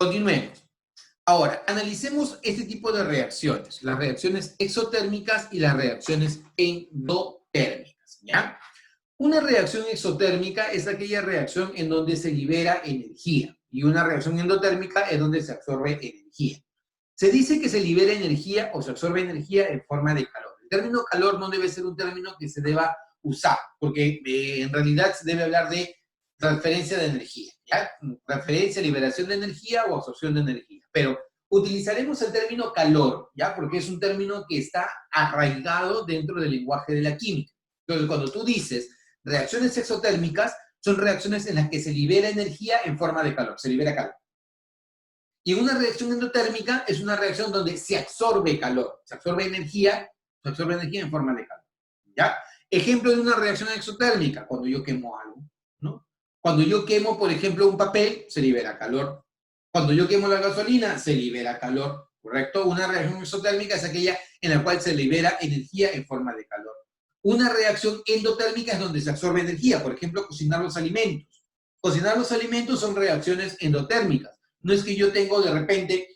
Continuemos. Ahora, analicemos este tipo de reacciones, las reacciones exotérmicas y las reacciones endotérmicas, ¿ya? Una reacción exotérmica es aquella reacción en donde se libera energía y una reacción endotérmica es donde se absorbe energía. Se dice que se libera energía o se absorbe energía en forma de calor. El término calor no debe ser un término que se deba usar, porque en realidad se debe hablar de transferencia de energía, ¿ya? Transferencia, liberación de energía o absorción de energía. Pero utilizaremos el término calor, ¿ya? Porque es un término que está arraigado dentro del lenguaje de la química. Entonces, cuando tú dices reacciones exotérmicas, son reacciones en las que se libera energía en forma de calor, se libera calor. Y una reacción endotérmica es una reacción donde se absorbe calor, se absorbe energía en forma de calor, ¿ya? Ejemplo de una reacción exotérmica, cuando yo quemo algo, ¿no? Cuando yo quemo, por ejemplo, un papel, se libera calor. Cuando yo quemo la gasolina, se libera calor, ¿correcto? Una reacción exotérmica es aquella en la cual se libera energía en forma de calor. Una reacción endotérmica es donde se absorbe energía, por ejemplo, cocinar los alimentos. Cocinar los alimentos son reacciones endotérmicas. No es que yo tengo de repente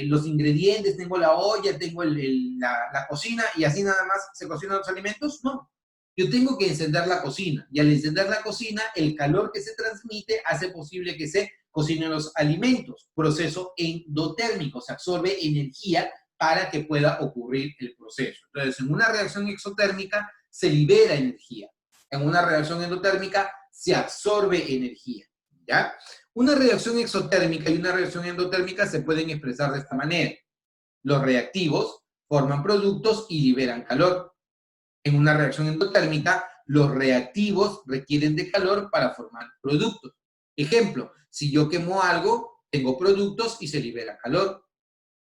los ingredientes, tengo la olla, tengo la cocina y así nada más se cocinan los alimentos. No. Yo tengo que encender la cocina y al encender la cocina, el calor que se transmite hace posible que se cocinen los alimentos. Proceso endotérmico, se absorbe energía para que pueda ocurrir el proceso. Entonces, en una reacción exotérmica se libera energía. En una reacción endotérmica se absorbe energía, ¿ya? Una reacción exotérmica y una reacción endotérmica se pueden expresar de esta manera. Los reactivos forman productos y liberan calor. En una reacción endotérmica, los reactivos requieren de calor para formar productos. Ejemplo, si yo quemo algo, tengo productos y se libera calor.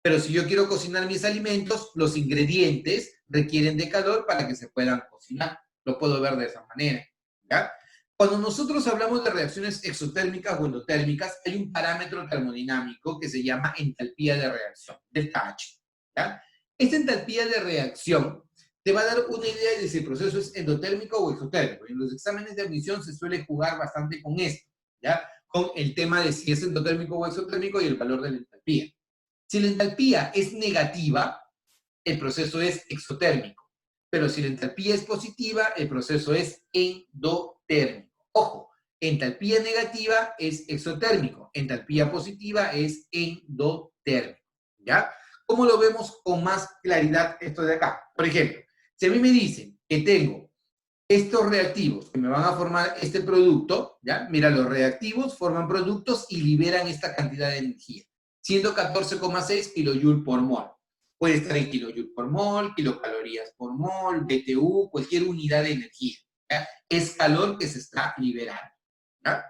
Pero si yo quiero cocinar mis alimentos, los ingredientes requieren de calor para que se puedan cocinar. Lo puedo ver de esa manera, ¿ya? Cuando nosotros hablamos de reacciones exotérmicas o endotérmicas, hay un parámetro termodinámico que se llama entalpía de reacción, delta H, ¿ya? Esta entalpía de reacción te va a dar una idea de si el proceso es endotérmico o exotérmico. En los exámenes de admisión se suele jugar bastante con esto, ¿ya? Con el tema de si es endotérmico o exotérmico y el valor de la entalpía. Si la entalpía es negativa, el proceso es exotérmico. Pero si la entalpía es positiva, el proceso es endotérmico. Ojo, entalpía negativa es exotérmico, entalpía positiva es endotérmico, ¿ya? ¿Cómo lo vemos con más claridad esto de acá? Por ejemplo, si a mí me dicen que tengo estos reactivos que me van a formar este producto, ¿ya? Mira, los reactivos forman productos y liberan esta cantidad de energía, siendo 14,6 kJ por mol. Puede estar en kilojoule por mol, kilocalorías por mol, BTU, cualquier unidad de energía, ¿ya? Es calor que se está liberando, ¿ya?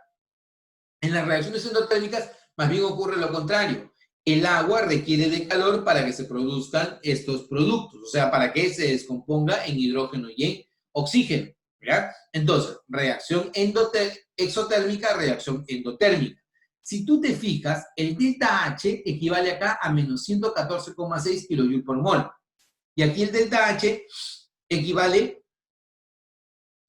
En las reacciones endotérmicas, más bien ocurre lo contrario. El agua requiere de calor para que se produzcan estos productos, o sea, para que se descomponga en hidrógeno y en oxígeno, ¿ya? Entonces, reacción exotérmica, reacción endotérmica. Si tú te fijas, el delta H equivale acá a menos 114,6 kJ por mol. Y aquí el delta H equivale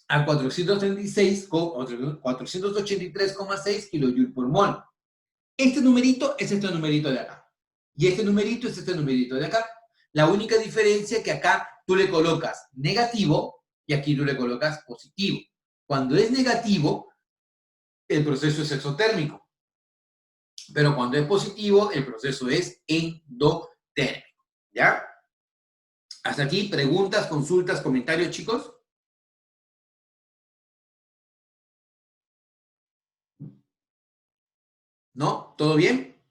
a 483,6 kJ por mol. Este numerito es este numerito de acá. Y este numerito es este numerito de acá. La única diferencia es que acá tú le colocas negativo y aquí tú le colocas positivo. Cuando es negativo, el proceso es exotérmico. Pero cuando es positivo, el proceso es endotérmico. ¿Ya? Hasta aquí, preguntas, consultas, comentarios, chicos. ¿No? ¿Todo bien?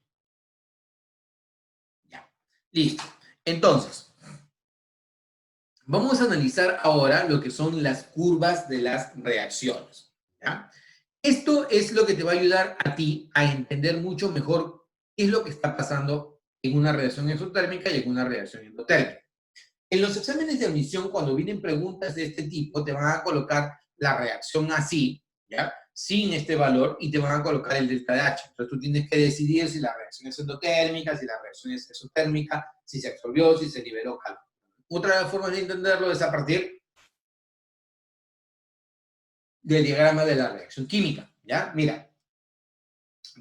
Ya. Listo. Entonces, vamos a analizar ahora lo que son las curvas de las reacciones, ¿ya? Esto es lo que te va a ayudar a ti a entender mucho mejor qué es lo que está pasando en una reacción exotérmica y en una reacción endotérmica. En los exámenes de admisión, cuando vienen preguntas de este tipo, te van a colocar la reacción así, ¿ya? Sin este valor, y te van a colocar el delta de H. Entonces tú tienes que decidir si la reacción es endotérmica, si la reacción es exotérmica, si se absorbió, si se liberó calor. Otra de las formas de entenderlo es a partir del diagrama de la reacción química, ¿ya? Mira,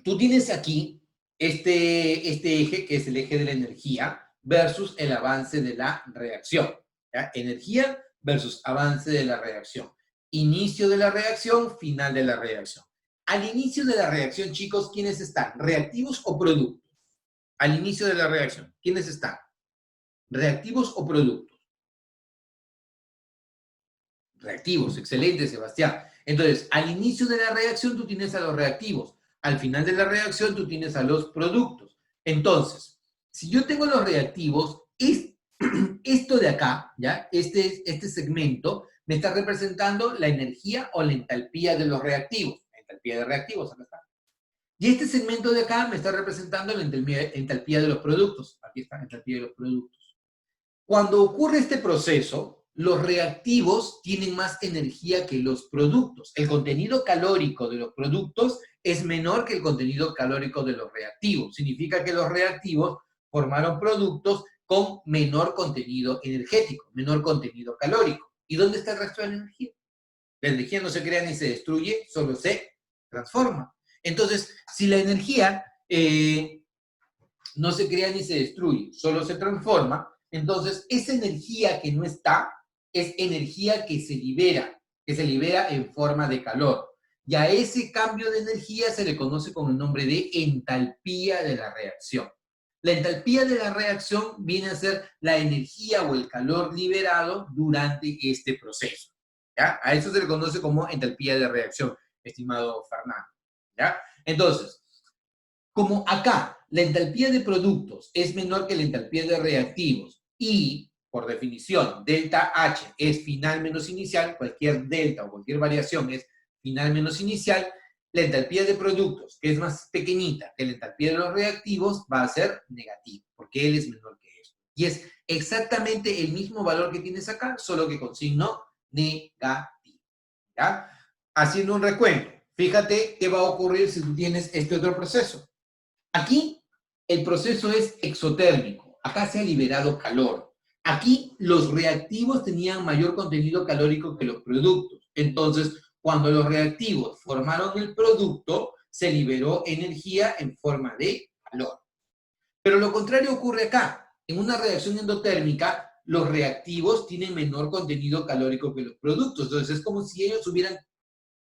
tú tienes aquí este eje, que es el eje de la energía, versus el avance de la reacción. ¿Ya? Energía versus avance de la reacción. Inicio de la reacción, final de la reacción. Al inicio de la reacción, chicos, ¿quiénes están? ¿Reactivos o productos? Al inicio de la reacción, ¿quiénes están? ¿Reactivos o productos? Reactivos, excelente, Sebastián. Entonces, al inicio de la reacción tú tienes a los reactivos. Al final de la reacción tú tienes a los productos. Entonces, si yo tengo los reactivos, esto de acá, ¿ya? Este segmento me está representando la energía o la entalpía de los reactivos. La entalpía de reactivos, acá está. Y este segmento de acá me está representando la entalpía de los productos. Aquí está la entalpía de los productos. Cuando ocurre este proceso, los reactivos tienen más energía que los productos. El contenido calórico de los productos es menor que el contenido calórico de los reactivos. Significa que los reactivos formaron productos con menor contenido energético, menor contenido calórico. ¿Y dónde está el resto de la energía? La energía no se crea ni se destruye, solo se transforma. Entonces, si la energía no se crea ni se destruye, solo se transforma, entonces esa energía que no está es energía que se libera en forma de calor. Y a ese cambio de energía se le conoce con el nombre de entalpía de la reacción. La entalpía de la reacción viene a ser la energía o el calor liberado durante este proceso. ¿Ya? A eso se le conoce como entalpía de reacción, estimado Fernando. ¿Ya? Entonces, como acá la entalpía de productos es menor que la entalpía de reactivos y, por definición, delta H es final menos inicial, cualquier delta o cualquier variación es final menos inicial, la entalpía de productos, que es más pequeñita que la entalpía de los reactivos, va a ser negativa, porque él es menor que eso. Y es exactamente el mismo valor que tienes acá, solo que con signo negativo. ¿Ya? Haciendo un recuento, fíjate qué va a ocurrir si tú tienes este otro proceso. Aquí el proceso es exotérmico. Acá se ha liberado calor. Aquí los reactivos tenían mayor contenido calórico que los productos. Entonces, cuando los reactivos formaron el producto, se liberó energía en forma de calor. Pero lo contrario ocurre acá. En una reacción endotérmica, los reactivos tienen menor contenido calórico que los productos. Entonces, es como si ellos hubieran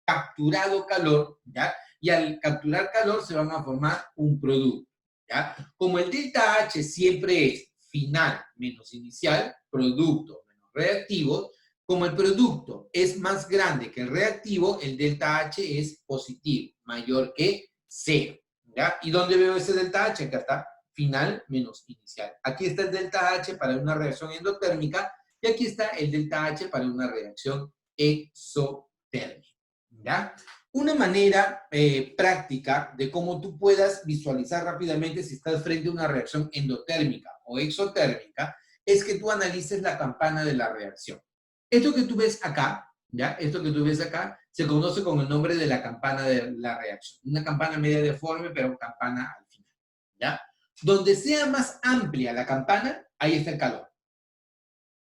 capturado calor, ¿ya? Y al capturar calor se van a formar un producto, ¿ya? Como el delta H siempre es final menos inicial, producto menos reactivo, como el producto es más grande que el reactivo, el delta H es positivo, mayor que cero, ¿ya? ¿Y dónde veo ese delta H? Acá está, final menos inicial. Aquí está el delta H para una reacción endotérmica y aquí está el delta H para una reacción exotérmica. ¿Ya? Una manera práctica de cómo tú puedas visualizar rápidamente si estás frente a una reacción endotérmica o exotérmica es que tú analices la campana de la reacción. Esto que tú ves acá, ¿ya? Esto que tú ves acá se conoce con el nombre de la campana de la reacción. Una campana media deforme, pero campana al final, ¿ya? Donde sea más amplia la campana, ahí está el calor.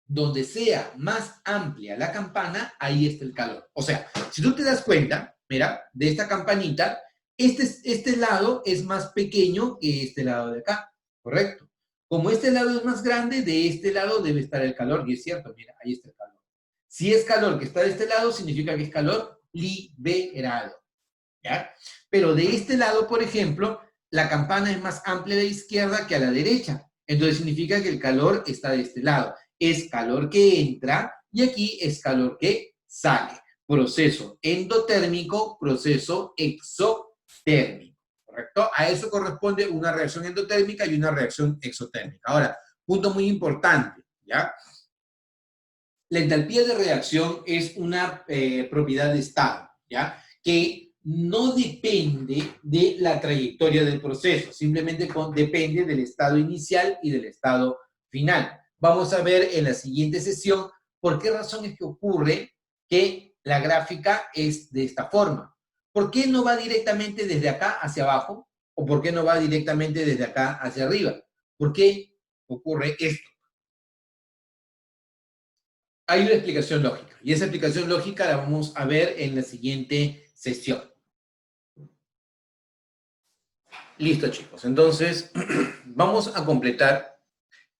Donde sea más amplia la campana, ahí está el calor. O sea, si tú te das cuenta, mira, de esta campanita, este lado es más pequeño que este lado de acá, ¿correcto? Como este lado es más grande, de este lado debe estar el calor, y es cierto, mira, ahí está el calor. Si es calor que está de este lado, significa que es calor liberado, ¿ya? Pero de este lado, por ejemplo, la campana es más amplia de la izquierda que a la derecha. Entonces significa que el calor está de este lado. Es calor que entra y aquí es calor que sale. Proceso endotérmico, proceso exotérmico. ¿Correcto? A eso corresponde una reacción endotérmica y una reacción exotérmica. Ahora, punto muy importante, ¿ya? La entalpía de reacción es una propiedad de estado, ¿ya? Que no depende de la trayectoria del proceso, simplemente depende del estado inicial y del estado final. Vamos a ver en la siguiente sesión por qué razón es que ocurre que la gráfica es de esta forma. ¿Por qué no va directamente desde acá hacia abajo? ¿O por qué no va directamente desde acá hacia arriba? ¿Por qué ocurre esto? Hay una explicación lógica y esa explicación lógica la vamos a ver en la siguiente sesión. Listo, chicos. Entonces, vamos a completar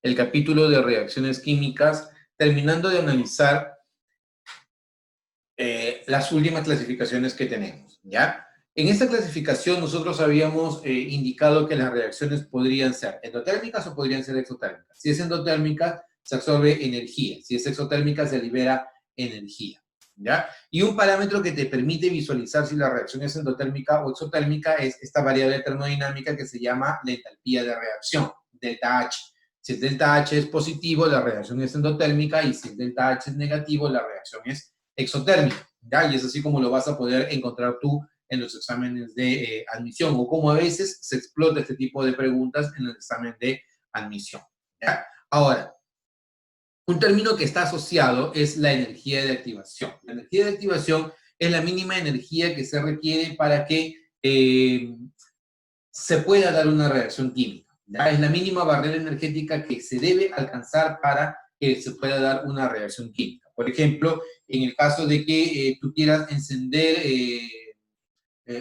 el capítulo de reacciones químicas, terminando de analizar las últimas clasificaciones que tenemos, ¿ya? En esta clasificación nosotros habíamos indicado que las reacciones podrían ser endotérmicas o podrían ser exotérmicas. Si es endotérmica, se absorbe energía. Si es exotérmica, se libera energía, ¿ya? Y un parámetro que te permite visualizar si la reacción es endotérmica o exotérmica es esta variable termodinámica que se llama la entalpía de reacción, delta H. Si el delta H es positivo, la reacción es endotérmica, y si el delta H es negativo, la reacción es exotérmica, ¿ya? Y es así como lo vas a poder encontrar tú en los exámenes de admisión, o como a veces se explota este tipo de preguntas en el examen de admisión, ¿ya? Ahora, un término que está asociado es la energía de activación. La energía de activación es la mínima energía que se requiere para que se pueda dar una reacción química, ¿ya? Es la mínima barrera energética que se debe alcanzar para que se pueda dar una reacción química. Por ejemplo, en el caso de que tú quieras encender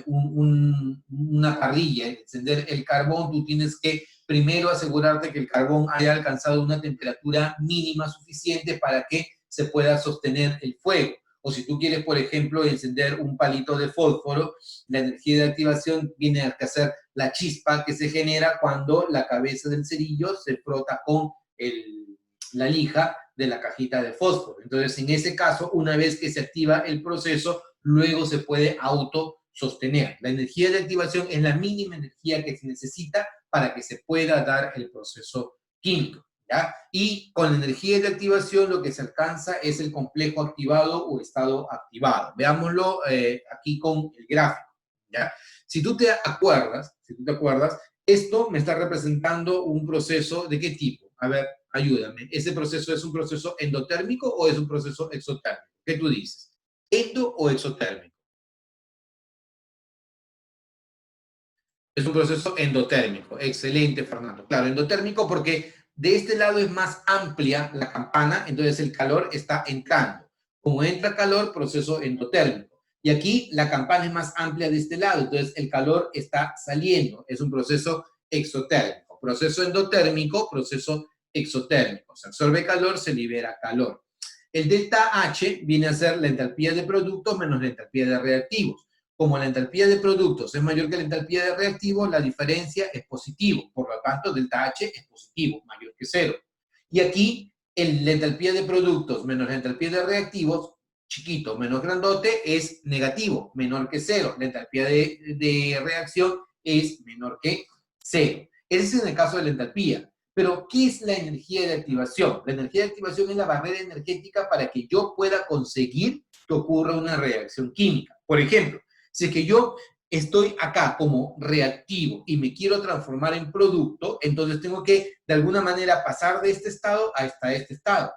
una parrilla, encender el carbón, tú tienes que primero asegurarte que el carbón haya alcanzado una temperatura mínima suficiente para que se pueda sostener el fuego. O si tú quieres, por ejemplo, encender un palito de fósforo, la energía de activación viene a ser la chispa que se genera cuando la cabeza del cerillo se frota con la lija de la cajita de fósforo. Entonces, en ese caso, una vez que se activa el proceso, luego se puede autosostener. La energía de activación es la mínima energía que se necesita para que se pueda dar el proceso químico, ¿ya? Y con la energía de activación lo que se alcanza es el complejo activado o estado activado. Veámoslo aquí con el gráfico, ¿ya? Si tú te acuerdas, esto me está representando un proceso ¿de qué tipo? A ver, ayúdame. ¿Ese proceso es un proceso endotérmico o es un proceso exotérmico? ¿Qué tú dices? ¿Endo o exotérmico? Es un proceso endotérmico. Excelente, Fernando. Claro, endotérmico porque de este lado es más amplia la campana, entonces el calor está entrando. Como entra calor, proceso endotérmico. Y aquí la campana es más amplia de este lado, entonces el calor está saliendo. Es un proceso exotérmico. Proceso endotérmico, proceso exotérmico. Se absorbe calor, se libera calor. El delta H viene a ser la entalpía de productos menos la entalpía de reactivos. Como la entalpía de productos es mayor que la entalpía de reactivos, la diferencia es positivo. Por lo tanto, delta H es positivo, mayor que cero. Y aquí, la entalpía de productos menos la entalpía de reactivos, chiquito menos grandote, es negativo, menor que cero. La entalpía de reacción es menor que cero. Ese es en el caso de la entalpía. Pero, ¿qué es la energía de activación? La energía de activación es la barrera energética para que yo pueda conseguir que ocurra una reacción química. Por ejemplo, si es que yo estoy acá como reactivo y me quiero transformar en producto, entonces tengo que de alguna manera pasar de este estado hasta este estado.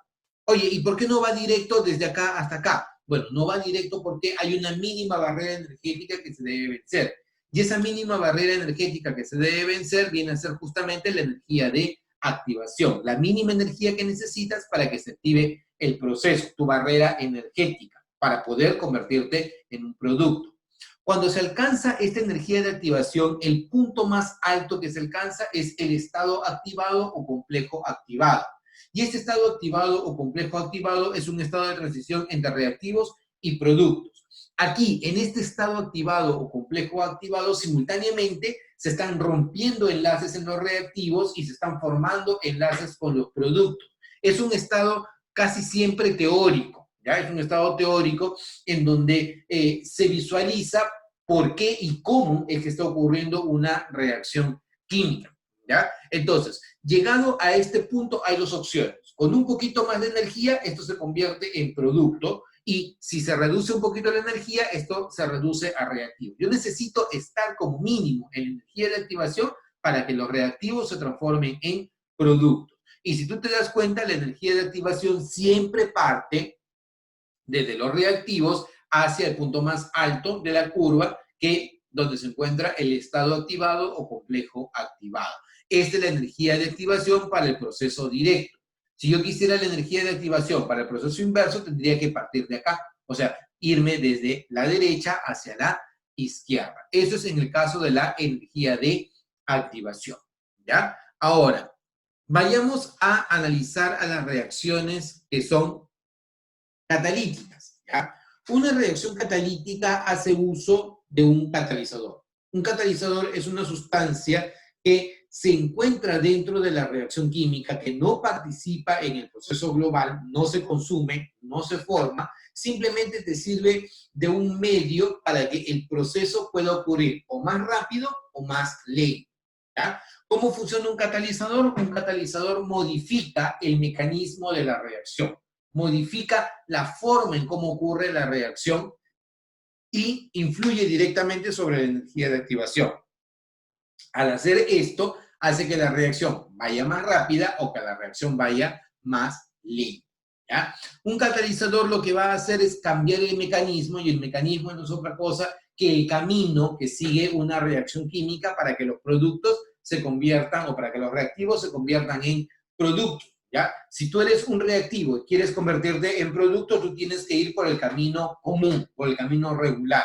Oye, ¿y por qué no va directo desde acá hasta acá? Bueno, no va directo porque hay una mínima barrera energética que se debe vencer. Y esa mínima barrera energética que se debe vencer viene a ser justamente la energía de activación, la mínima energía que necesitas para que se active el proceso, tu barrera energética, para poder convertirte en un producto. Cuando se alcanza esta energía de activación, el punto más alto que se alcanza es el estado activado o complejo activado. Y este estado activado o complejo activado es un estado de transición entre reactivos y productos. Aquí, en este estado activado o complejo activado, simultáneamente se están rompiendo enlaces en los reactivos y se están formando enlaces con los productos. Es un estado casi siempre teórico, ¿ya? Es un estado teórico en donde se visualiza por qué y cómo es que está ocurriendo una reacción química, ¿ya? Entonces, llegado a este punto hay dos opciones. Con un poquito más de energía, esto se convierte en producto, y si se reduce un poquito la energía, esto se reduce a reactivo. Yo necesito estar como mínimo en energía de activación para que los reactivos se transformen en productos. Y si tú te das cuenta, la energía de activación siempre parte desde los reactivos hacia el punto más alto de la curva, que donde se encuentra el estado activado o complejo activado. Esta es la energía de activación para el proceso directo. Si yo quisiera la energía de activación para el proceso inverso, tendría que partir de acá, o sea, irme desde la derecha hacia la izquierda. Eso es en el caso de la energía de activación, ¿ya? Ahora, vayamos a analizar a las reacciones que son catalíticas, ¿ya? Una reacción catalítica hace uso de un catalizador. Un catalizador es una sustancia que se encuentra dentro de la reacción química, que no participa en el proceso global, no se consume, no se forma, simplemente te sirve de un medio para que el proceso pueda ocurrir o más rápido o más lento, ¿ya? ¿Cómo funciona un catalizador? Un catalizador modifica el mecanismo de la reacción, modifica la forma en cómo ocurre la reacción y influye directamente sobre la energía de activación. Al hacer esto, hace que la reacción vaya más rápida o que la reacción vaya más lenta, ¿ya? Un catalizador lo que va a hacer es cambiar el mecanismo, y el mecanismo no es otra cosa que el camino que sigue una reacción química para que los productos se conviertan, o para que los reactivos se conviertan en productos, ¿ya? Si tú eres un reactivo y quieres convertirte en producto, tú tienes que ir por el camino común, por el camino regular.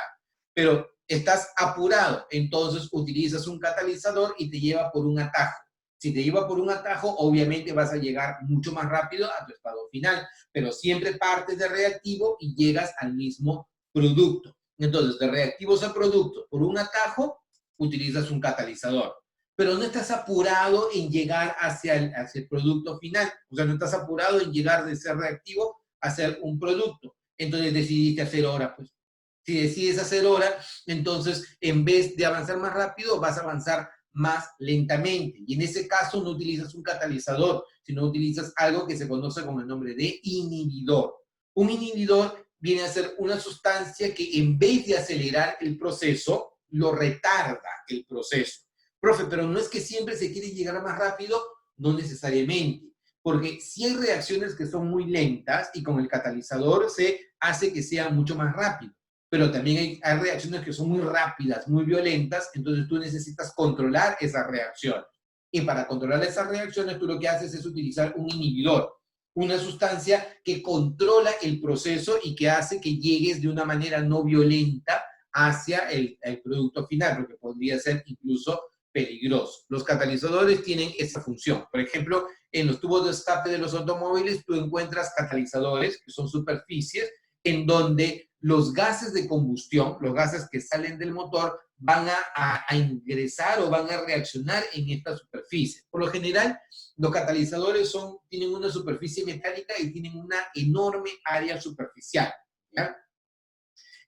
Pero estás apurado, entonces utilizas un catalizador y te lleva por un atajo. Si te lleva por un atajo, obviamente vas a llegar mucho más rápido a tu estado final, pero siempre partes de reactivo y llegas al mismo producto. Entonces, de reactivos a productos por un atajo, utilizas un catalizador. Pero no estás apurado en llegar hacia el producto final. O sea, no estás apurado en llegar de ser reactivo a ser un producto. Entonces decidiste hacer hora, pues. Si decides hacer hora, entonces en vez de avanzar más rápido, vas a avanzar más lentamente. Y en ese caso no utilizas un catalizador, sino utilizas algo que se conoce con el nombre de inhibidor. Un inhibidor viene a ser una sustancia que en vez de acelerar el proceso, lo retarda el proceso. Profe, pero no es que siempre se quiere llegar más rápido, no necesariamente. Porque si hay reacciones que son muy lentas y con el catalizador se hace que sea mucho más rápido, pero también hay reacciones que son muy rápidas, muy violentas, entonces tú necesitas controlar esas reacciones. Y para controlar esas reacciones, tú lo que haces es utilizar un inhibidor, una sustancia que controla el proceso y que hace que llegues de una manera no violenta hacia el producto final, porque podría ser incluso peligroso. Los catalizadores tienen esa función. Por ejemplo, en los tubos de escape de los automóviles, tú encuentras catalizadores, que son superficies, en donde los gases de combustión, los gases que salen del motor, van a ingresar o van a reaccionar en esta superficie. Por lo general, los catalizadores tienen una superficie metálica y tienen una enorme área superficial, ¿ya?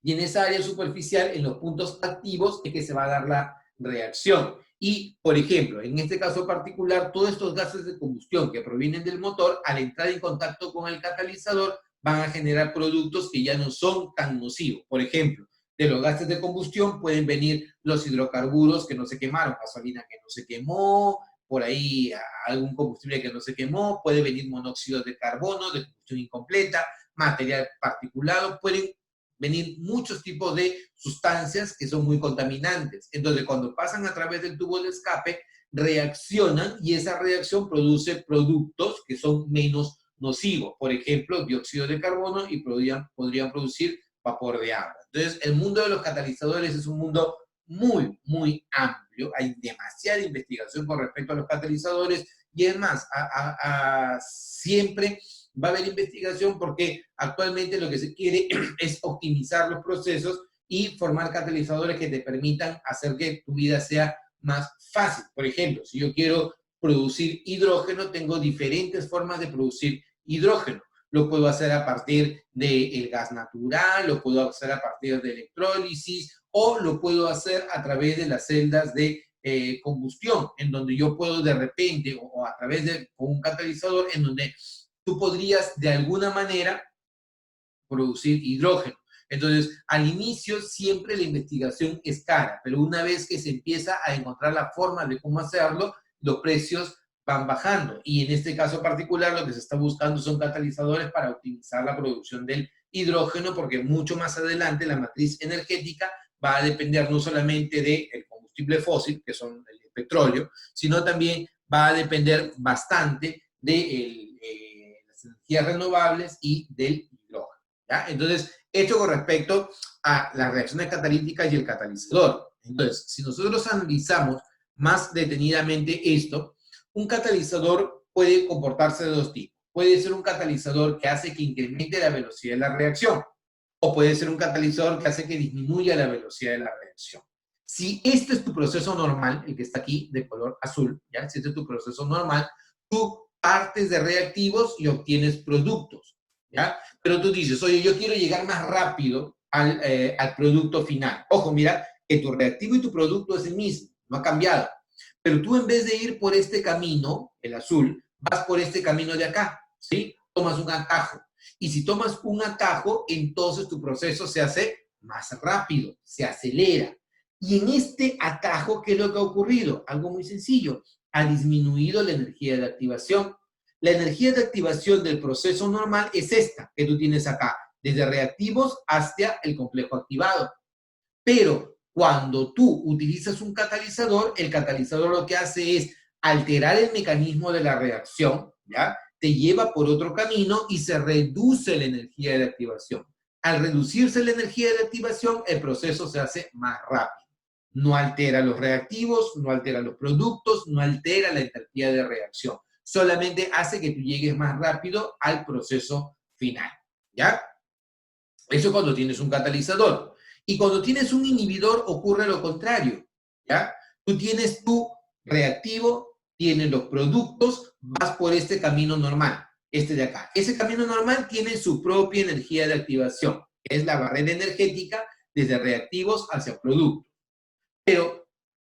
Y en esa área superficial, en los puntos activos, es que se va a dar la reacción. Y, por ejemplo, en este caso particular, todos estos gases de combustión que provienen del motor, al entrar en contacto con el catalizador, van a generar productos que ya no son tan nocivos. Por ejemplo, de los gases de combustión pueden venir los hidrocarburos que no se quemaron, gasolina que no se quemó, por ahí algún combustible que no se quemó, puede venir monóxido de carbono, de combustión incompleta, material particulado, pueden venir muchos tipos de sustancias que son muy contaminantes. Entonces, cuando pasan a través del tubo de escape, reaccionan y esa reacción produce productos que son menos nocivos. Por ejemplo, dióxido de carbono y podrían producir vapor de agua. Entonces, el mundo de los catalizadores es un mundo muy, muy amplio. Hay demasiada investigación con respecto a los catalizadores y es más, siempre va a haber investigación porque actualmente lo que se quiere es optimizar los procesos y formar catalizadores que te permitan hacer que tu vida sea más fácil. Por ejemplo, si yo quiero producir hidrógeno, tengo diferentes formas de producir hidrógeno. Lo puedo hacer a partir del gas natural, lo puedo hacer a partir de electrólisis o lo puedo hacer a través de las celdas de combustión, en donde yo puedo de repente o a través de un catalizador en donde tú podrías de alguna manera producir hidrógeno. Entonces, al inicio siempre la investigación es cara, pero una vez que se empieza a encontrar la forma de cómo hacerlo, los precios van bajando. Y en este caso particular lo que se está buscando son catalizadores para optimizar la producción del hidrógeno, porque mucho más adelante la matriz energética va a depender no solamente del combustible fósil, que son el petróleo, sino también va a depender bastante de las energías renovables y del hidrógeno, ¿ya? Entonces, esto con respecto a las reacciones catalíticas y el catalizador. Entonces, si nosotros analizamos más detenidamente esto, un catalizador puede comportarse de dos tipos. Puede ser un catalizador que hace que incremente la velocidad de la reacción, o puede ser un catalizador que hace que disminuya la velocidad de la reacción. Si este es tu proceso normal, el que está aquí de color azul, ¿ya? Si este es tu proceso normal, tú partes de reactivos y obtienes productos, ¿ya? Pero tú dices, oye, yo quiero llegar más rápido al producto final. Ojo, mira, que tu reactivo y tu producto es el mismo, no ha cambiado. Pero tú en vez de ir por este camino, el azul, vas por este camino de acá, ¿sí? Tomas un atajo. Y si tomas un atajo, entonces tu proceso se hace más rápido, se acelera. Y en este atajo, ¿qué es lo que ha ocurrido? Algo muy sencillo. Ha disminuido la energía de activación. La energía de activación del proceso normal es esta que tú tienes acá, desde reactivos hasta el complejo activado. Pero cuando tú utilizas un catalizador, el catalizador lo que hace es alterar el mecanismo de la reacción, ¿ya? Te lleva por otro camino y se reduce la energía de activación. Al reducirse la energía de activación, el proceso se hace más rápido. No altera los reactivos, no altera los productos, no altera la entropía de reacción. Solamente hace que tú llegues más rápido al proceso final, ¿ya? Eso cuando tienes un catalizador. Y cuando tienes un inhibidor ocurre lo contrario, ¿ya? Tú tienes tu reactivo, tienes los productos, vas por este camino normal, este de acá. Ese camino normal tiene su propia energía de activación, que es la barrera energética desde reactivos hacia productos. Pero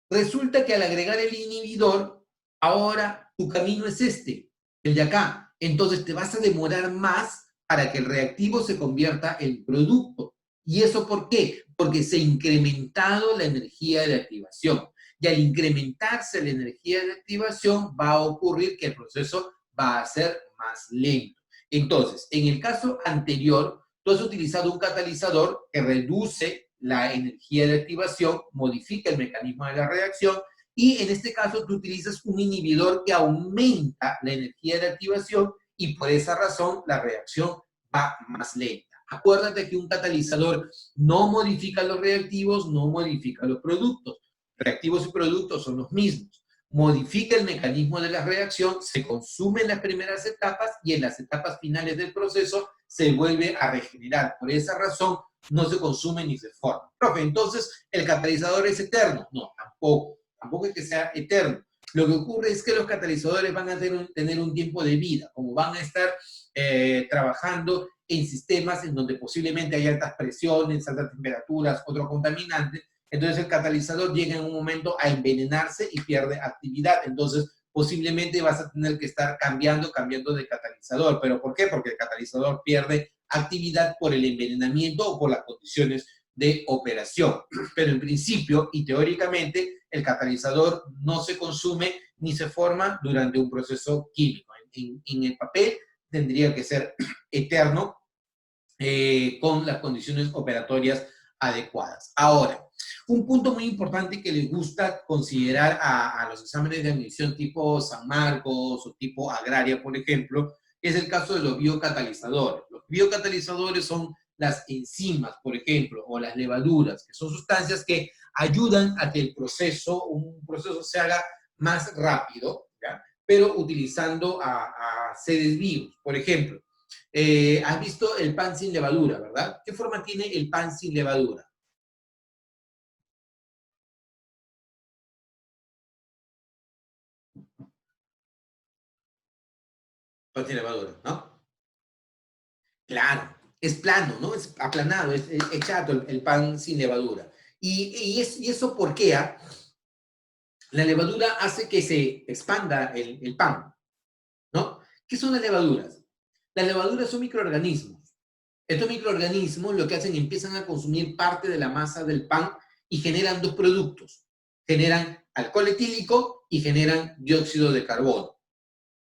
resulta que al agregar el inhibidor, ahora tu camino es este, el de acá. Entonces te vas a demorar más para que el reactivo se convierta en producto. ¿Y eso por qué? Porque se ha incrementado la energía de activación. Y al incrementarse la energía de activación, va a ocurrir que el proceso va a ser más lento. Entonces, en el caso anterior, tú has utilizado un catalizador que reduce la energía de activación, modifica el mecanismo de la reacción y en este caso tú utilizas un inhibidor que aumenta la energía de activación y por esa razón la reacción va más lenta. Acuérdate que un catalizador no modifica los reactivos, no modifica los productos. Reactivos y productos son los mismos. Modifica el mecanismo de la reacción, se consume en las primeras etapas y en las etapas finales del proceso se vuelve a regenerar. Por esa razón, no se consume ni se forma. Profe, entonces, ¿el catalizador es eterno? No, tampoco. Tampoco es que sea eterno. Lo que ocurre es que los catalizadores van a tener un tiempo de vida, como van a estar trabajando en sistemas en donde posiblemente hay altas presiones, altas temperaturas, otro contaminante. Entonces el catalizador llega en un momento a envenenarse y pierde actividad. Entonces posiblemente vas a tener que estar cambiando de catalizador. ¿Pero por qué? Porque el catalizador pierde actividad por el envenenamiento o por las condiciones de operación. Pero en principio y teóricamente el catalizador no se consume ni se forma durante un proceso químico. En el papel tendría que ser eterno con las condiciones operatorias adecuadas. Ahora, un punto muy importante que les gusta considerar a los exámenes de admisión tipo San Marcos o tipo agraria, por ejemplo, es el caso de los biocatalizadores. Los biocatalizadores son las enzimas, por ejemplo, o las levaduras, que son sustancias que ayudan a que un proceso se haga más rápido, ¿ya? Pero utilizando a seres vivos. Por ejemplo, has visto el pan sin levadura, ¿verdad? ¿Qué forma tiene el pan sin levadura? Pan sin levadura, ¿no? Claro, es plano, ¿no? Es aplanado, es chato el pan sin levadura. ¿Y eso por qué? La levadura hace que se expanda el pan, ¿no? ¿Qué son las levaduras? Las levaduras son microorganismos. Estos microorganismos lo que hacen empiezan a consumir parte de la masa del pan y generan dos productos. Generan alcohol etílico y generan dióxido de carbono.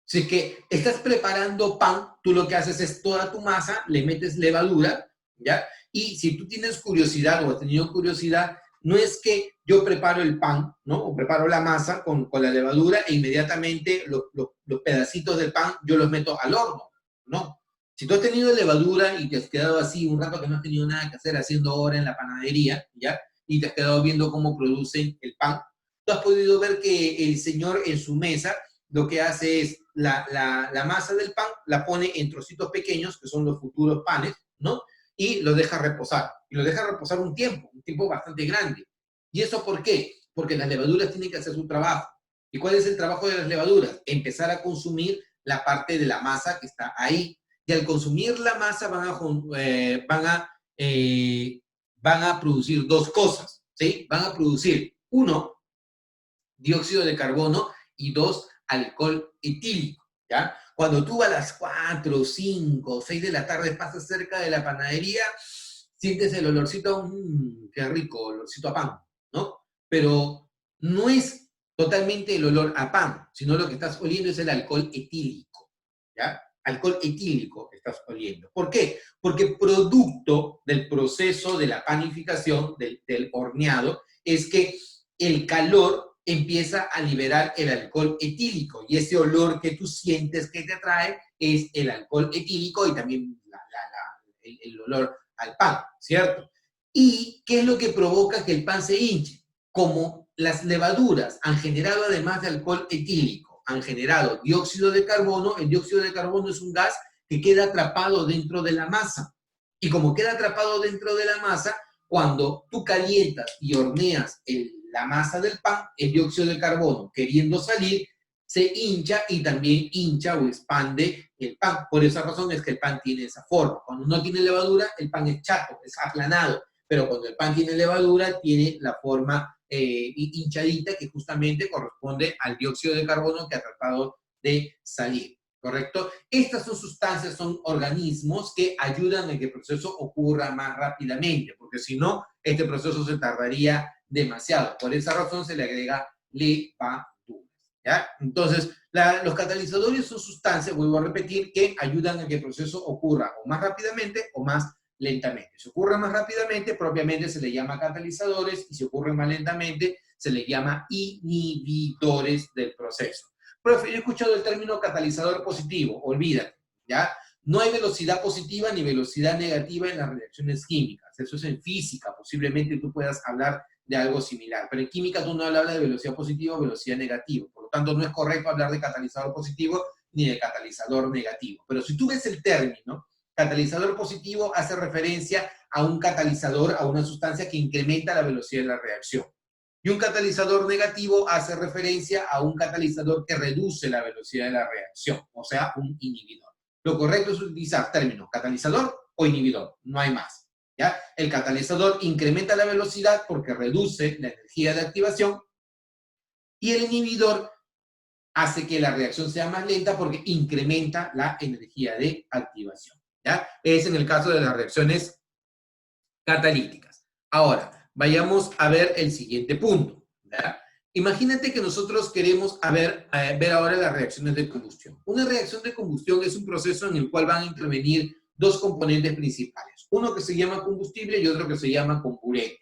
Si es que estás preparando pan, tú lo que haces es toda tu masa, le metes levadura, ¿ya? Y si tú tienes curiosidad o has tenido curiosidad, no es que yo preparo el pan, ¿no? O preparo la masa con la levadura e inmediatamente los pedacitos del pan yo los meto al horno, ¿no? Si tú has tenido levadura y te has quedado así un rato que no has tenido nada que hacer haciendo hora en la panadería, ¿ya? Y te has quedado viendo cómo producen el pan, tú has podido ver que el señor en su mesa lo que hace es la masa del pan, la pone en trocitos pequeños, que son los futuros panes, ¿no? Y lo deja reposar. Y lo deja reposar un tiempo bastante grande. ¿Y eso por qué? Porque las levaduras tienen que hacer su trabajo. ¿Y cuál es el trabajo de las levaduras? Empezar a consumir la parte de la masa que está ahí. Y al consumir la masa van a producir dos cosas, ¿sí? Van a producir, uno, dióxido de carbono y dos, alcohol etílico, ¿ya? Cuando tú a las 4, 5, 6 de la tarde pasas cerca de la panadería, sientes el olorcito, qué rico, olorcito a pan, ¿no? Pero no es totalmente el olor a pan, sino lo que estás oliendo es el alcohol etílico, ¿ya? Alcohol etílico estás oliendo. ¿Por qué? Porque producto del proceso de la panificación, del horneado, es que el calor empieza a liberar el alcohol etílico y ese olor que tú sientes que te atrae es el alcohol etílico y también el olor al pan, ¿cierto? ¿Y qué es lo que provoca que el pan se hinche? Como las levaduras han generado, además de alcohol etílico, han generado dióxido de carbono. El dióxido de carbono es un gas que queda atrapado dentro de la masa. Y como queda atrapado dentro de la masa, cuando tú calientas y horneas la masa del pan, el dióxido de carbono, queriendo salir, se hincha y también hincha o expande el pan. Por esa razón es que el pan tiene esa forma. Cuando no tiene levadura, el pan es chato, es aplanado. Pero cuando el pan tiene levadura, tiene la forma hinchadita que justamente corresponde al dióxido de carbono que ha tratado de salir. ¿Correcto? Estas son sustancias, son organismos que ayudan a que el proceso ocurra más rápidamente, porque si no, este proceso se tardaría demasiado. Por esa razón se le agrega levaduras, ¿ya? Entonces, los catalizadores son sustancias, vuelvo a repetir, que ayudan a que el proceso ocurra o más rápidamente o más lentamente. Si ocurre más rápidamente, propiamente se le llama catalizadores, y si ocurre más lentamente, se le llama inhibidores del proceso. Profe, yo he escuchado el término catalizador positivo, olvídate, ¿ya? No hay velocidad positiva ni velocidad negativa en las reacciones químicas. Eso es en física, posiblemente tú puedas hablar de algo similar, pero en química tú no hablas de velocidad positiva o velocidad negativa, por lo tanto no es correcto hablar de catalizador positivo ni de catalizador negativo. Pero si tú ves el término, catalizador positivo hace referencia a un catalizador, a una sustancia que incrementa la velocidad de la reacción. Y un catalizador negativo hace referencia a un catalizador que reduce la velocidad de la reacción, o sea, un inhibidor. Lo correcto es utilizar términos catalizador o inhibidor, no hay más, ¿ya? El catalizador incrementa la velocidad porque reduce la energía de activación y el inhibidor hace que la reacción sea más lenta porque incrementa la energía de activación, ¿ya? Es en el caso de las reacciones catalíticas. Ahora, vayamos a ver el siguiente punto, ¿verdad? Imagínate que nosotros queremos ver ahora las reacciones de combustión. Una reacción de combustión es un proceso en el cual van a intervenir dos componentes principales. Uno que se llama combustible y otro que se llama comburente.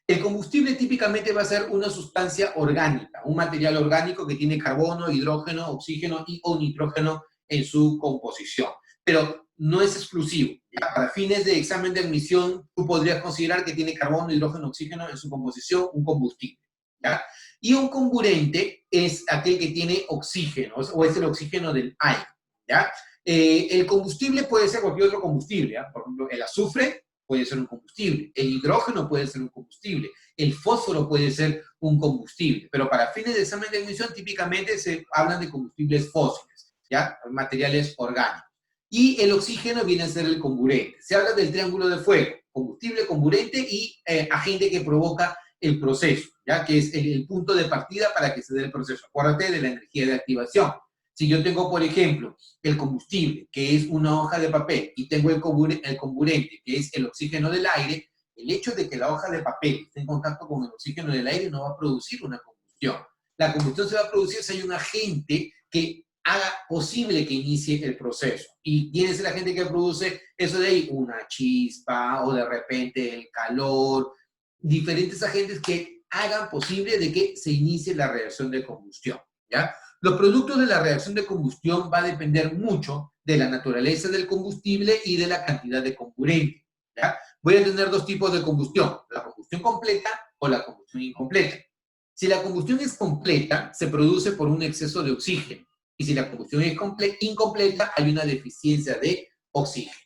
El combustible típicamente va a ser una sustancia orgánica, un material orgánico que tiene carbono, hidrógeno, oxígeno y o nitrógeno en su composición. Pero no es exclusivo. ¿Ya? Para fines de examen de admisión, tú podrías considerar que tiene carbono, hidrógeno, oxígeno en su composición, un combustible. ¿Ya? Y un comburente es aquel que tiene oxígeno, o es el oxígeno del aire. ¿Ya? El combustible puede ser cualquier otro combustible. ¿Ya? Por ejemplo, el azufre puede ser un combustible, el hidrógeno puede ser un combustible, el fósforo puede ser un combustible, pero para fines de examen de admisión típicamente se hablan de combustibles fósiles, ¿ya? Materiales orgánicos. Y el oxígeno viene a ser el comburente. Se habla del triángulo de fuego, combustible, comburente y agente que provoca el proceso, ¿ya? Que es el punto de partida para que se dé el proceso. Acuérdate de la energía de activación. Si yo tengo, por ejemplo, el combustible, que es una hoja de papel, y tengo el comburente, que es el oxígeno del aire, el hecho de que la hoja de papel esté en contacto con el oxígeno del aire no va a producir una combustión. La combustión se va a producir si hay un agente que haga posible que inicie el proceso. ¿Y quién es el agente que produce eso de ahí? Una chispa o de repente el calor, diferentes agentes que hagan posible de que se inicie la reacción de combustión, ¿ya? Los productos de la reacción de combustión va a depender mucho de la naturaleza del combustible y de la cantidad de comburente, ¿ya? Voy a tener dos tipos de combustión, la combustión completa o la combustión incompleta. Si la combustión es completa, se produce por un exceso de oxígeno. Y si la combustión es incompleta, hay una deficiencia de oxígeno.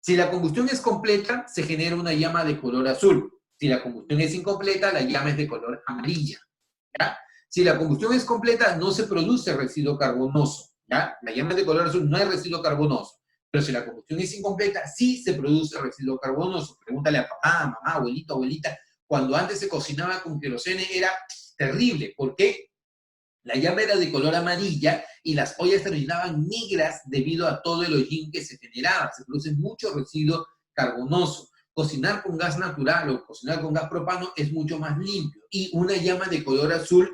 Si la combustión es completa, se genera una llama de color azul. Si la combustión es incompleta, la llama es de color amarilla. ¿Ya? Si la combustión es completa, no se produce residuo carbonoso. ¿Ya? La llama es de color azul, no hay residuo carbonoso. Pero si la combustión es incompleta, sí se produce residuo carbonoso. Pregúntale a papá, mamá, abuelito, abuelita. Cuando antes se cocinaba con querosene era terrible. ¿Por qué? La llama era de color amarilla y las ollas terminaban negras debido a todo el hollín que se generaba. Se produce mucho residuo carbonoso. Cocinar con gas natural o cocinar con gas propano es mucho más limpio. Y una llama de color azul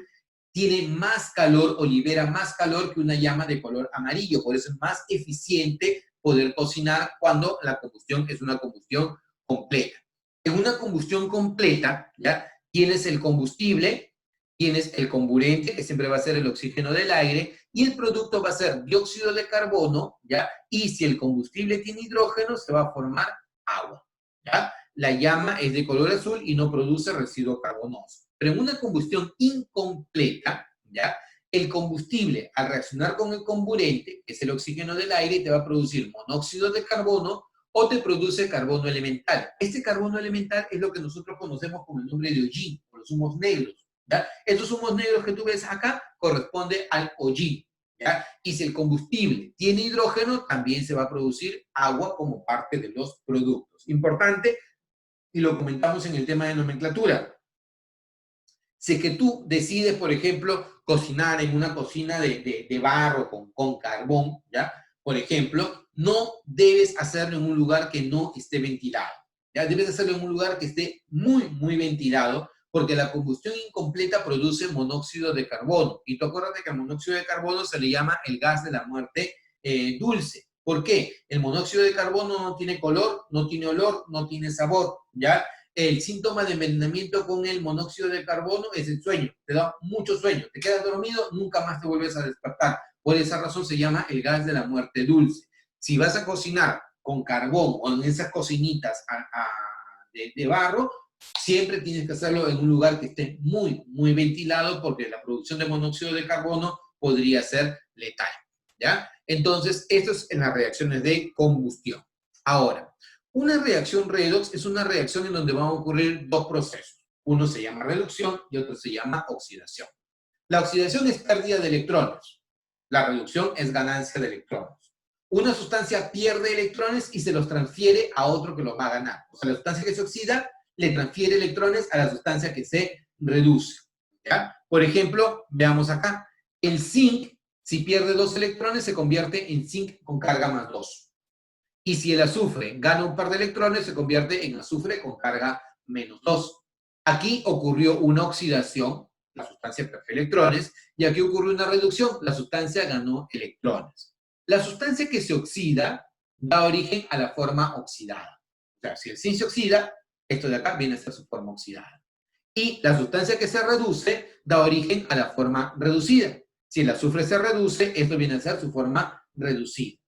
tiene más calor o libera más calor que una llama de color amarillo. Por eso es más eficiente poder cocinar cuando la combustión es una combustión completa. En una combustión completa, ¿ya? Tienes el combustible, tienes el comburente, que siempre va a ser el oxígeno del aire, y el producto va a ser dióxido de carbono, ¿ya? Y si el combustible tiene hidrógeno, se va a formar agua, ¿ya? La llama es de color azul y no produce residuo carbonoso. Pero en una combustión incompleta, ¿ya? El combustible, al reaccionar con el comburente, que es el oxígeno del aire, te va a producir monóxido de carbono o te produce carbono elemental. Este carbono elemental es lo que nosotros conocemos como el nombre de hollín, o los humos negros. ¿Ya? Estos humos negros que tú ves acá corresponde al hollín, ¿ya? Y si el combustible tiene hidrógeno, también se va a producir agua como parte de los productos. Importante, y lo comentamos en el tema de nomenclatura. Si que tú decides, por ejemplo, cocinar en una cocina de barro con carbón, ¿ya? Por ejemplo, no debes hacerlo en un lugar que no esté ventilado, ¿ya? Debes hacerlo en un lugar que esté muy, muy ventilado, porque la combustión incompleta produce monóxido de carbono. Y tú acuérdate que al monóxido de carbono se le llama el gas de la muerte dulce. ¿Por qué? El monóxido de carbono no tiene color, no tiene olor, no tiene sabor, ¿ya? El síntoma de envenenamiento con el monóxido de carbono es el sueño. Te da mucho sueño. Te quedas dormido, nunca más te vuelves a despertar. Por esa razón se llama el gas de la muerte dulce. Si vas a cocinar con carbón o en esas cocinitas de barro, siempre tienes que hacerlo en un lugar que esté muy, muy ventilado porque la producción de monóxido de carbono podría ser letal, ¿ya? Entonces, esto es en las reacciones de combustión. Ahora, una reacción redox es una reacción en donde van a ocurrir dos procesos. Uno se llama reducción y otro se llama oxidación. La oxidación es pérdida de electrones. La reducción es ganancia de electrones. Una sustancia pierde electrones y se los transfiere a otro que los va a ganar. O sea, la sustancia que se oxida le transfiere electrones a la sustancia que se reduce, ¿ya? Por ejemplo, veamos acá. El zinc, si pierde 2 electrones, se convierte en zinc con carga más 2. Y si el azufre gana un par de electrones, se convierte en azufre con carga menos 2. Aquí ocurrió una oxidación, la sustancia perdió electrones, y aquí ocurrió una reducción, la sustancia ganó electrones. La sustancia que se oxida da origen a la forma oxidada. O sea, si el zinc se oxida, esto de acá viene a ser su forma oxidada. Y la sustancia que se reduce da origen a la forma reducida. Si el azufre se reduce, esto viene a ser su forma reducida.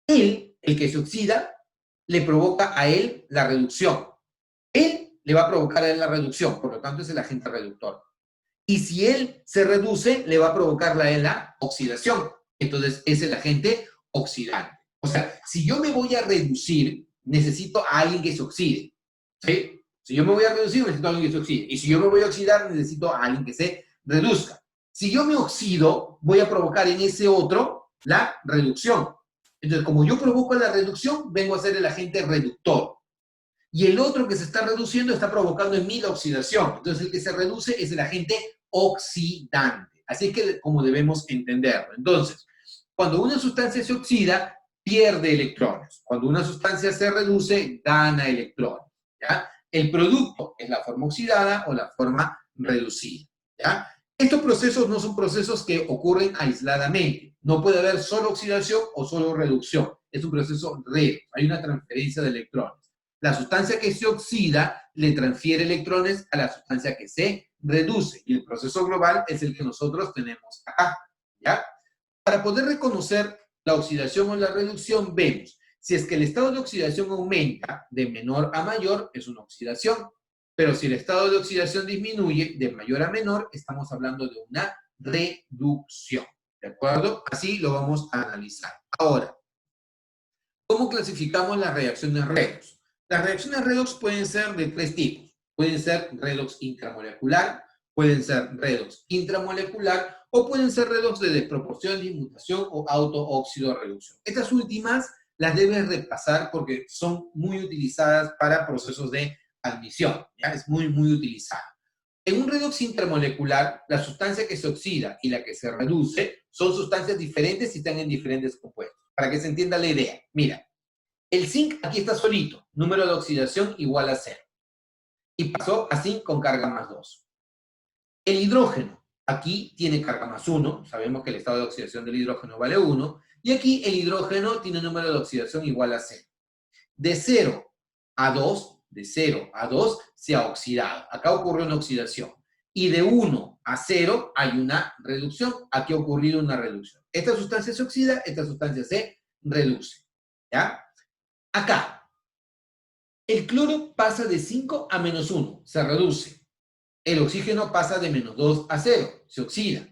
El que se oxida, le provoca a él la reducción. Él le va a provocar a él la reducción, por lo tanto es el agente reductor. Y si él se reduce, le va a provocar a él la oxidación. Entonces es el agente oxidante. O sea, si yo me voy a reducir, necesito a alguien que se oxide. ¿Sí? Si yo me voy a reducir, necesito a alguien que se oxide. Y si yo me voy a oxidar, necesito a alguien que se reduzca. Si yo me oxido, voy a provocar en ese otro la reducción. Entonces, como yo provoco la reducción, vengo a ser el agente reductor. Y el otro que se está reduciendo está provocando en mí la oxidación. Entonces, el que se reduce es el agente oxidante. Así que como debemos entenderlo. Entonces, cuando una sustancia se oxida, pierde electrones. Cuando una sustancia se reduce, gana electrones, ¿ya? El producto es la forma oxidada o la forma reducida, ¿ya? Estos procesos no son procesos que ocurren aisladamente. No puede haber solo oxidación o solo reducción. Es un proceso redox. Hay una transferencia de electrones. La sustancia que se oxida le transfiere electrones a la sustancia que se reduce. Y el proceso global es el que nosotros tenemos acá, ¿ya? Para poder reconocer la oxidación o la reducción, vemos, si es que el estado de oxidación aumenta de menor a mayor, es una oxidación, Pero si el estado de oxidación disminuye de mayor a menor, estamos hablando de una reducción. ¿De acuerdo? Así lo vamos a analizar. Ahora, ¿cómo clasificamos las reacciones redox? Las reacciones redox pueden ser de tres tipos. Pueden ser redox intramolecular, pueden ser redox intramolecular o pueden ser redox de desproporción, dismutación o autoóxido-reducción. Estas últimas las debes repasar porque son muy utilizadas para procesos de admisión. ¿Ya? Es muy utilizada. En un redox intramolecular, la sustancia que se oxida y la que se reduce son sustancias diferentes y están en diferentes compuestos. Para que se entienda la idea. Mira, el zinc aquí está solito, número de oxidación igual a 0. Y pasó a zinc con carga más 2. El hidrógeno, aquí tiene carga más 1, sabemos que el estado de oxidación del hidrógeno vale 1, y aquí el hidrógeno tiene un número de oxidación igual a 0. De 0 a 2 se ha oxidado. Acá ocurrió una oxidación. Y de 1 a 0 hay una reducción. Aquí ha ocurrido una reducción. Esta sustancia se oxida, esta sustancia se reduce. ¿Ya? Acá, el cloro pasa de 5 a menos 1, se reduce. El oxígeno pasa de menos 2 a 0, se oxida.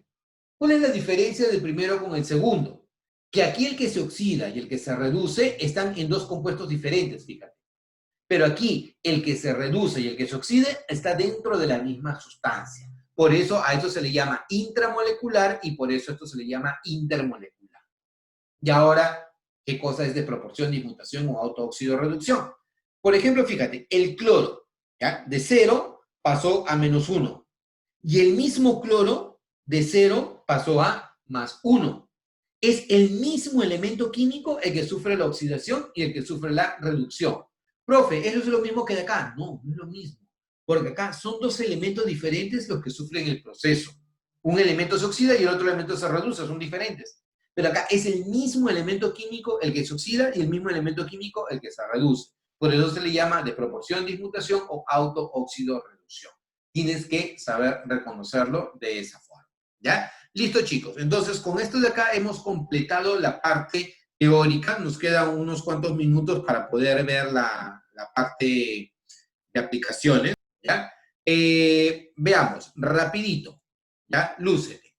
¿Cuál es la diferencia del primero con el segundo? Que aquí el que se oxida y el que se reduce están en dos compuestos diferentes, fíjate. Pero aquí el que se reduce y el que se oxide está dentro de la misma sustancia. Por eso a esto se le llama intramolecular y por eso esto se le llama intermolecular. Y ahora, ¿qué cosa es de proporción, dismutación o autoóxido-reducción? Por ejemplo, fíjate, el cloro, ¿ya? De 0 pasó a menos 1. Y el mismo cloro de 0 pasó a más 1. Es el mismo elemento químico el que sufre la oxidación y el que sufre la reducción. Profe, ¿eso es lo mismo que de acá? No, no es lo mismo. Porque acá son dos elementos diferentes los que sufren el proceso. Un elemento se oxida y el otro elemento se reduce, son diferentes. Pero acá es el mismo elemento químico el que se oxida y el mismo elemento químico el que se reduce. Por eso se le llama de proporción, dismutación o autoóxido-reducción. Tienes que saber reconocerlo de esa forma. ¿Ya? Listo, chicos. Entonces, con esto de acá hemos completado la parte teórica. Nos quedan unos cuantos minutos para poder ver la parte de aplicaciones. ¿Ya? Veamos, rapidito. ¿Ya? Lúcete.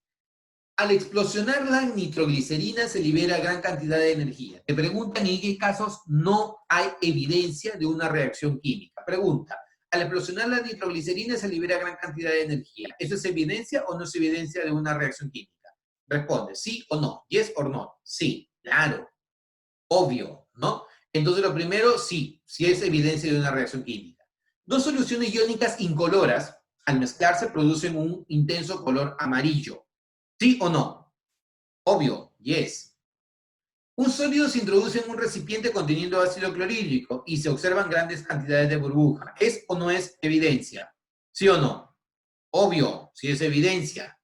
Al explosionar la nitroglicerina se libera gran cantidad de energía. Te preguntan en qué casos no hay evidencia de una reacción química. Pregunta, al explosionar la nitroglicerina se libera gran cantidad de energía. ¿Eso es evidencia o no es evidencia de una reacción química? Responde, sí o no. Yes or no. Sí, claro, obvio, ¿no? Entonces lo primero, sí es evidencia de una reacción química. Dos soluciones iónicas incoloras, al mezclarse, producen un intenso color amarillo. ¿Sí o no? Obvio, yes. Un sólido se introduce en un recipiente conteniendo ácido clorhídrico y se observan grandes cantidades de burbuja. ¿Es o no es evidencia? ¿Sí o no? Obvio, sí es evidencia.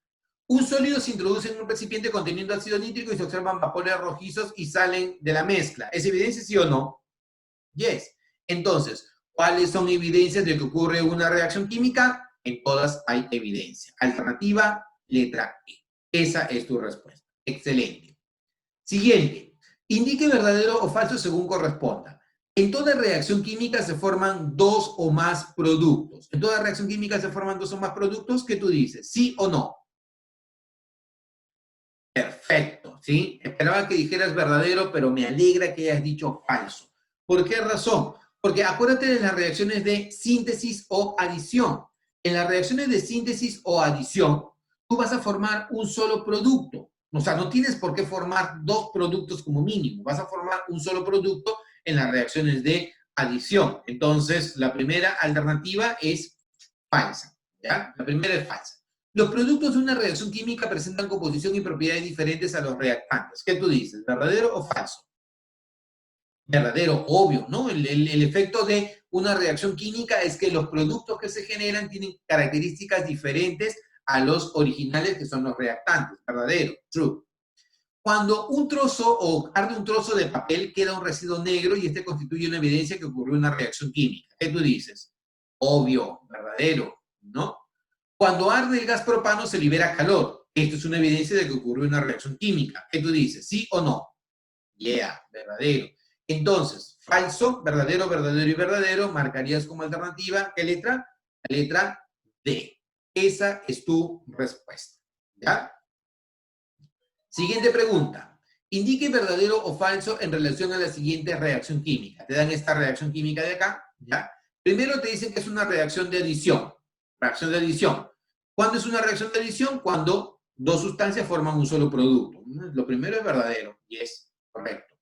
Un sólido se introduce en un recipiente conteniendo ácido nítrico y se observan vapores rojizos y salen de la mezcla. ¿Es evidencia, sí o no? Yes. Entonces, ¿cuáles son evidencias de que ocurre una reacción química? En todas hay evidencia. Alternativa, letra E. Esa es tu respuesta. Excelente. Siguiente. Indique verdadero o falso según corresponda. En toda reacción química se forman dos o más productos. En toda reacción química se forman dos o más productos. ¿Qué tú dices? ¿Sí o no? Perfecto, ¿sí? Esperaba que dijeras verdadero, pero me alegra que hayas dicho falso. ¿Por qué razón? Porque acuérdate de las reacciones de síntesis o adición. En las reacciones de síntesis o adición, tú vas a formar un solo producto. O sea, no tienes por qué formar dos productos como mínimo. Vas a formar un solo producto en las reacciones de adición. Entonces, la primera alternativa es falsa, ¿ya? La primera es falsa. Los productos de una reacción química presentan composición y propiedades diferentes a los reactantes. ¿Qué tú dices? ¿Verdadero o falso? Verdadero, obvio, ¿no? El efecto de una reacción química es que los productos que se generan tienen características diferentes a los originales, que son los reactantes. Verdadero, true. Cuando un trozo o arde un trozo de papel, queda un residuo negro y este constituye una evidencia que ocurrió una reacción química. ¿Qué tú dices? Obvio, verdadero, ¿no? Cuando arde el gas propano se libera calor. Esto es una evidencia de que ocurrió una reacción química. ¿Qué tú dices? ¿Sí o no? Yeah, verdadero. Entonces, falso, verdadero, verdadero y verdadero, marcarías como alternativa, ¿qué letra? La letra D. Esa es tu respuesta. ¿Ya? Siguiente pregunta. Indique verdadero o falso en relación a la siguiente reacción química. Te dan esta reacción química de acá, ¿ya? Primero te dicen que es una reacción de adición. Reacción de adición. ¿Cuándo es una reacción de adición? Cuando dos sustancias forman un solo producto. Lo primero es verdadero y es correcto.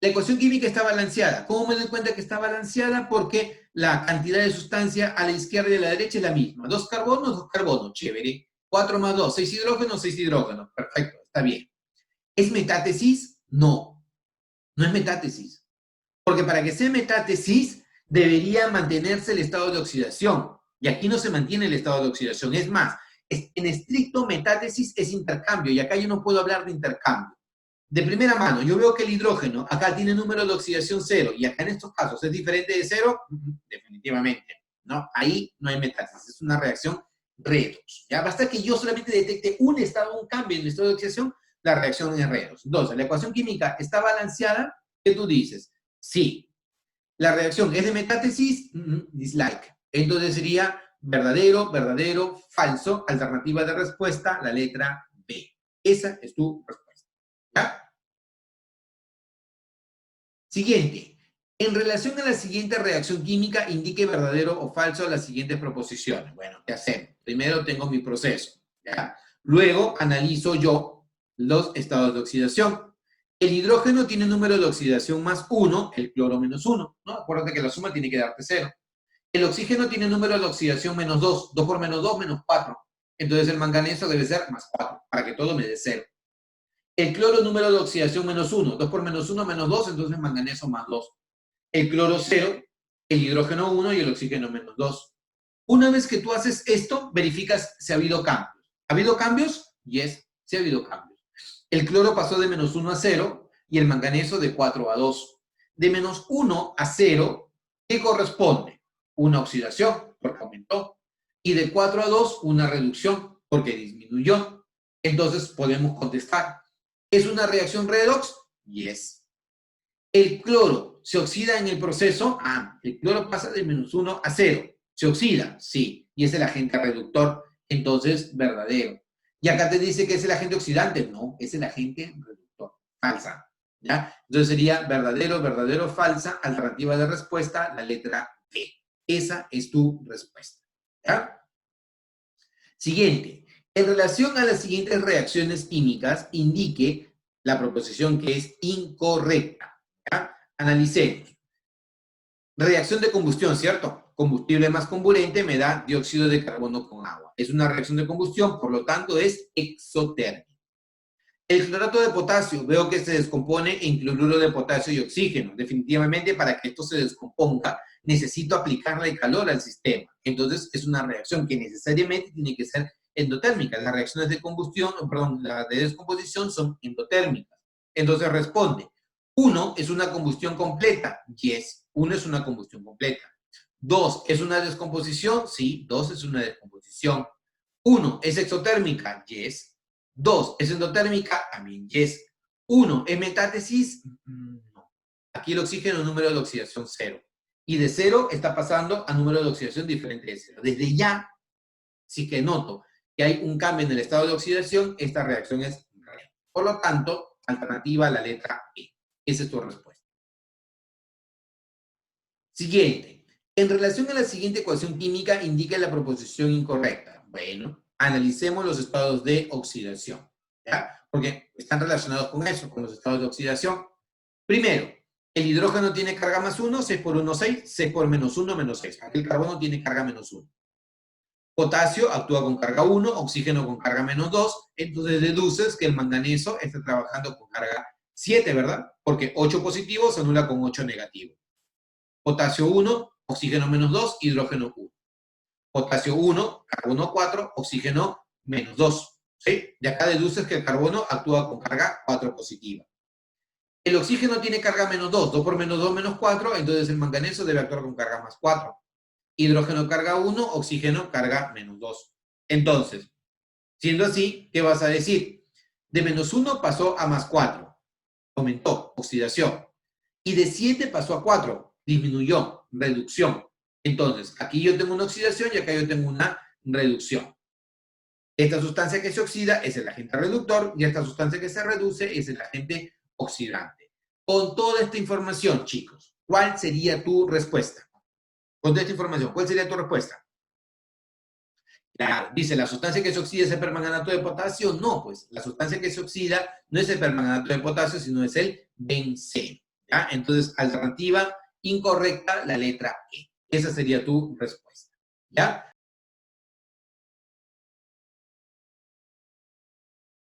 La ecuación química está balanceada. ¿Cómo me doy cuenta que está balanceada? Porque la cantidad de sustancia a la izquierda y a la derecha es la misma. 2 carbonos, 2 carbonos. Chévere. 4 más 2, 6 hidrógenos, 6 hidrógenos. Perfecto, está bien. ¿Es metátesis? No, no es metátesis. Porque para que sea metátesis, debería mantenerse el estado de oxidación. Y aquí no se mantiene el estado de oxidación. Es más, en estricto metátesis es intercambio. Y acá yo no puedo hablar de intercambio. De primera mano, yo veo que el hidrógeno acá tiene número de oxidación 0 y acá en estos casos es diferente de 0, definitivamente, ¿no? Ahí no hay metátesis, es una reacción redox, ¿ya? Basta que yo solamente detecte un estado, un cambio en el estado de oxidación, la reacción es redox. Entonces, la ecuación química está balanceada, ¿qué tú dices? Sí. La reacción es de metátesis, dislike. Entonces sería verdadero, verdadero, falso, alternativa de respuesta, la letra B. Esa es tu respuesta. ¿Ya? Siguiente. En relación a la siguiente reacción química, indique verdadero o falso las siguientes proposiciones. Bueno, ¿qué hacemos? Primero tengo mi proceso, ¿ya? Luego analizo yo los estados de oxidación. El hidrógeno tiene número de oxidación más 1, el cloro menos 1, ¿no? Acuérdate que la suma tiene que darte 0. El oxígeno tiene número de oxidación menos 2, 2 por menos 2, menos 4. Entonces el manganeso debe ser más 4, para que todo me dé 0. El cloro número de oxidación menos 1, 2 por menos 1, menos 2, entonces manganeso más 2. El cloro 0, el hidrógeno 1 y el oxígeno menos 2. Una vez que tú haces esto, verificas si ha habido cambios. ¿Ha habido cambios? Yes, sí ha habido cambios. El cloro pasó de menos 1 a 0 y el manganeso de 4 a 2. De menos 1 a 0, ¿qué corresponde? Una oxidación, porque aumentó. Y de 4 a 2, una reducción, porque disminuyó. Entonces podemos contestar. ¿Es una reacción redox? Yes. ¿El cloro se oxida en el proceso? El cloro pasa de menos 1 a 0. ¿Se oxida? Sí. Y es el agente reductor, entonces verdadero. Y acá te dice que es el agente oxidante. No, es el agente reductor. Falsa. ¿Ya? Entonces sería verdadero, verdadero, falsa. Alternativa de respuesta, la letra B. Esa es tu respuesta. ¿Ya? Siguiente. En relación a las siguientes reacciones químicas, indique la proposición que es incorrecta. ¿Ya? Analicemos. Reacción de combustión, ¿cierto? Combustible más comburente me da dióxido de carbono con agua. Es una reacción de combustión, por lo tanto es exotérmica. El clorato de potasio, veo que se descompone en cloruro de potasio y oxígeno. Definitivamente, para que esto se descomponga, necesito aplicarle calor al sistema. Entonces, es una reacción que necesariamente tiene que ser endotérmica. Las reacciones de combustión, perdón, las de descomposición son endotérmicas. Entonces, responde. 1 es una combustión completa. Yes, 1 es una combustión completa. 2 es una descomposición. Sí, 2 es una descomposición. 1 es exotérmica. Yes. 2 es endotérmica, también yes. 1 es metátesis, no. Aquí el oxígeno número de oxidación 0. Y de 0 está pasando a número de oxidación diferente de 0. Desde ya, sí que noto que hay un cambio en el estado de oxidación, esta reacción es real. Por lo tanto, alternativa a la letra E. Esa es tu respuesta. Siguiente. En relación a la siguiente ecuación química, indica la proposición incorrecta. Bueno, analicemos los estados de oxidación, ¿ya? Porque están relacionados con eso, con los estados de oxidación. Primero, el hidrógeno tiene carga más 1, 6 por 1, 6, 6 por menos 1, menos 6. Aquí el carbono tiene carga menos 1. Potasio actúa con carga 1, oxígeno con carga menos 2, entonces deduces que el manganeso está trabajando con carga 7, ¿verdad? Porque 8 positivo se anula con 8 negativo. Potasio 1, oxígeno menos 2, hidrógeno 1. Potasio 1, carbono 4, oxígeno menos 2. ¿Sí? De acá deduces que el carbono actúa con carga 4 positiva. El oxígeno tiene carga menos 2, 2 por menos 2 menos 4, entonces el manganeso debe actuar con carga más 4. Hidrógeno carga 1, oxígeno carga menos 2. Entonces, siendo así, ¿qué vas a decir? De menos 1 pasó a más 4, aumentó, oxidación. Y de 7 pasó a 4, disminuyó, reducción. Entonces, aquí yo tengo una oxidación y acá yo tengo una reducción. Esta sustancia que se oxida es el agente reductor y esta sustancia que se reduce es el agente oxidante. Con toda esta información, chicos, ¿cuál sería tu respuesta? Con toda esta información, ¿cuál sería tu respuesta? Claro, dice, ¿la sustancia que se oxida es el permanganato de potasio? No, pues la sustancia que se oxida no es el permanganato de potasio, sino es el benceno. ¿Ya? Entonces, alternativa incorrecta, la letra E. Esa sería tu respuesta. ¿Ya?